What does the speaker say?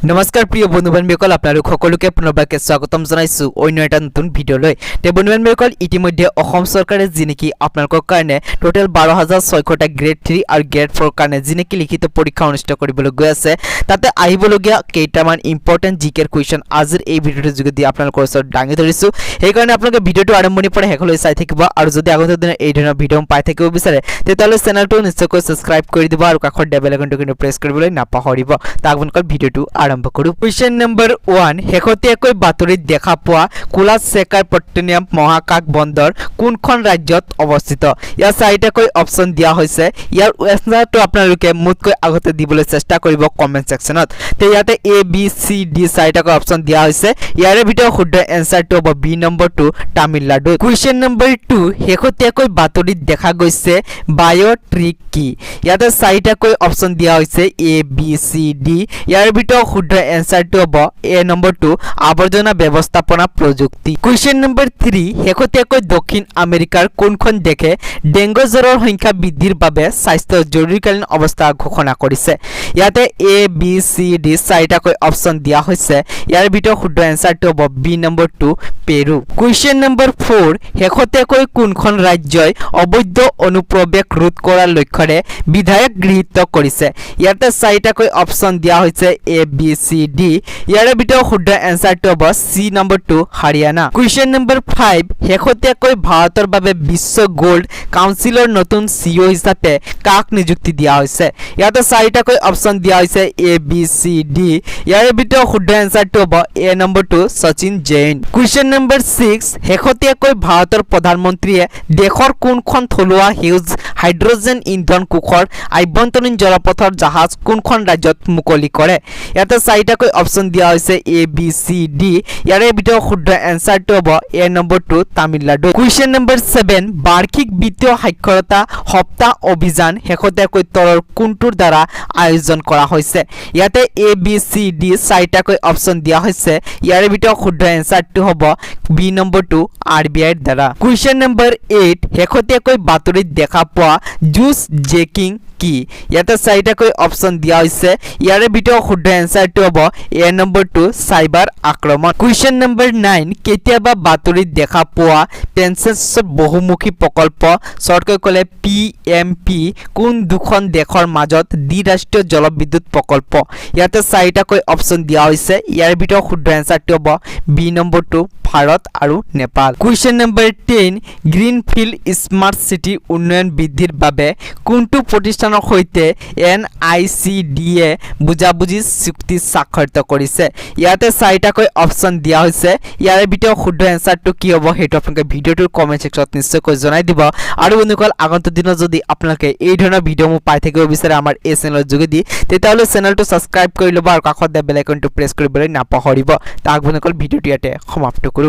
নমস্কাৰ প্ৰিয় বন্ধু-বান্ধৱীসকল আপোনালোক সকলোকে পুনৰবাৰকে স্বাগতম জনাইছো অন্য এটা নতুন ভিডিঅলৈ। তে বন্ধু-বান্ধৱীসকল ইতিমধ্যে অসম চৰকাৰে যিনেকি আপোনালোকৰ কাৰণে টোটেল 12600টা গ্ৰেড 3 আৰু গ্ৰেড 4 কাৰণে যিনেকি লিখিত পৰীক্ষা অনুষ্ঠিত কৰিবলৈ গৈ আছে তাতে আহিবলগীয়া কেইটামান ইম্পৰ্টেন্ট জিকেৰ কুৱেশ্যন আজিৰ এই ভিডিঅ'টোৰ যোগেদি আপোনালোকৰ ওচৰত দাঙি ধৰিছো। সেই কাৰণে আপোনালোকে ভিডিঅ'টো আৰম্ভণিৰ পৰা শেষলৈ চাই থাকিব আৰু যদি আগন্তুক দিনৰ এই ধৰণৰ ভিডিঅ' পাই থাকিব বিচাৰে তেতিয়াহ'লে চেনেলটো নিশ্চয়কৈ সাবস্ক্ৰাইব কৰি দিব আৰু কাষৰ বেল আইকনটো কিন্তু প্ৰেছ কৰিবলৈ নাপাহৰিব। তাক আপোনালোকৰ ভিডিঅ'টো আৰম্ভ কৰো। কুৱেশ্যন নম্বৰ 1 শেহতীয়াকৈ বাতৰিত দেখা পোৱা কুলাশেখাৰ পেট্ৰোলিয়াম মহাকাশ বন্দৰ কোনখন ৰাজ্যত অৱস্থিত? ইয়াৰ চাৰিটাকৈ অপচন দিয়া হৈছে। ইয়াৰ এনসাৰটো আপোনালোকে মুতকৈ আগতে দিবলৈ চেষ্টা কৰিব কমেন্ট সেকশনত। তে ইয়াতে এ বি সি ডি চাৰিটাকৈ অপচন দিয়া হৈছে। ইয়াৰে ভিতৰত শুদ্ধ এনসাৰটো হ'ব বি নম্বৰটো তামিলনাডু। কুৱেশ্যন নম্বৰ 2 শেহতীয়াকৈ বাতৰিত দেখা গৈছে বায়োট্ৰিক কি? ইয়াতে চাৰিটাকৈ অপচন দিয়া হৈছে এ বি সি ডি। ইয়াৰ ভিতৰত শুদ্ধ এনসাৰটো হ'ব এ নম্বৰটো আৱৰ্জনা ব্যৱস্থাপনা প্ৰযুক্তি। কুৱেশ্যন নম্বৰ 3 শেহতীয়াকৈ দক্ষিণ আমেৰিকাৰ কোনখন দেশে ডেংগু জ্বৰৰ সংখ্যা বৃদ্ধিৰ বাবে স্বাস্থ্য জৰুৰীকালীন অৱস্থা ঘোষণা কৰিছে? ইয়াতে এ বি সি ডি চাৰিটাকৈ অপচন দিয়া হৈছে। ইয়াৰ ভিতৰত শুদ্ধ এনসাৰটো হ'ব বি নম্বৰটো পেৰু। কুৱেশ্যন নম্বৰ 4 শেহতীয়াকৈ কোনখন ৰাজ্যই অবৈধ অনুপ্ৰৱেশ ৰোধ কৰাৰ লক্ষ্যৰে বিধায়ক গৃহীত কৰিছে? ইয়াতে চাৰিটাকৈ অপচন দিয়া হৈছে এ বি সি ডি। ইয়াৰে ভিতৰত শুদ্ধ এনসাৰটো হ'ব সি নম্বৰটো হাৰিয়ানা। কুৱেশ্যন নম্বৰ 5 শেহতীয়াকৈ ভাৰতৰ বাবে বিশ্ব গোল্ড কাউন্সিলৰ নতুন সিইও হিচাপে কাক নিযুক্তি দিয়া হৈছে? ইয়াতে চাৰিটাকৈ অপচন দিয়া হৈছে এ বি সি ডি। ইয়াৰে ভিতৰত শুদ্ধ এনসাৰটো হ'ব এ নম্বৰটো শচীন জৈন। কুৱেশ্যন নম্বৰ 6 শেহতীয়াকৈ ভাৰতৰ প্ৰধানমন্ত্ৰীয়ে দেশৰ কোনখন থলুৱা সেউজ হাইড্ৰজেন ইন্ধন কোষৰ আভ্যন্তৰীণ জলপথৰ জাহাজ কোনখন ৰাজ্যত মুকলি কৰে? ইয়াতে চাৰিটাকৈ অপচন দিয়া হৈছে এ বি সি ডি। ইয়াৰে ভিতৰত শুদ্ধ এনসাৰটো হ'ব এ নম্বৰটো তামিলনাডু। কুৱেশ্যন নম্বৰ 7 বাৰ্ষিক বিত্তীয় সাক্ষৰতা সপ্তাহ অভিযান শেহতীয়াকৈ তলৰ কোনটোৰ দ্বাৰা আয়োজন কৰা হৈছে? ইয়াতে এ বি সি ডি চাৰিটাকৈ অপচন দিয়া হৈছে। ইয়াৰে ভিতৰত শুদ্ধ এনসাৰটো হ'ব বি নম্বৰটো RBI দ্বাৰা। কুৱেশ্যন নম্বৰ 8 শেহতীয়াকৈ বাতৰিত দেখা পোৱা জুচ জেকিং কি? ইয়াতে চাৰিটাকৈ অপচন দিয়া হৈছে। ইয়াৰে ভিতৰত শুদ্ধ এনসাৰটো হ'ব এ নম্বৰটো চাইবাৰ আক্ৰমণ। কুৱেশ্যন নম্বৰ 9 কেতিয়াবা বাতৰিত দেখা পোৱা পেঞ্চেছৰ বহুমুখী প্ৰকল্প চৰ্টকৈ ক'লে PMP কোন দুখন দেশৰ মাজত দ্বিৰাষ্ট্ৰীয় জলবিদ্যুৎ প্ৰকল্প? ইয়াতে চাৰিটাকৈ অপচন দিয়া হৈছে। ইয়াৰ ভিতৰত শুদ্ধ এনসাৰটো হ'ব বি নম্বৰটো ভাৰত আৰু Nepal. Question number 10 greenfield smart city উন্নয়ন বৃদ্ধিৰ বাবে কোনটো প্ৰতিষ্ঠানৰ সৈতে NICDে বুজাবুজি চুক্তি স্বাক্ষৰিত কৰিছে? ইয়াতে চাৰিটাকৈ অপচন দিয়া হৈছে। ইয়াৰে ভিতৰত শুদ্ধ এনসাৰটো কি হ'ব সেইটো আপোনালোকে ভিডিঅ'টোৰ কমেন্ট সেকশনত নিশ্চয়কৈ জনাই দিব। আৰু বন্ধুসকল আগন্তুক দিনত যদি আপোনালোকে এই ধৰণৰ ভিডিঅ'সমূহ পাই থাকিব বিচাৰে আমাৰ এই চেনেলৰ যোগেদি তেতিয়াহ'লে চেনেলটো সাবস্ক্ৰাইব কৰি ল'ব আৰু কাষত বেল আইকনটো প্ৰেছ কৰিবলৈ নাপাহৰিব। তাক বন্ধুসকল ভিডিঅ'টো ইয়াতে সমাপ্ত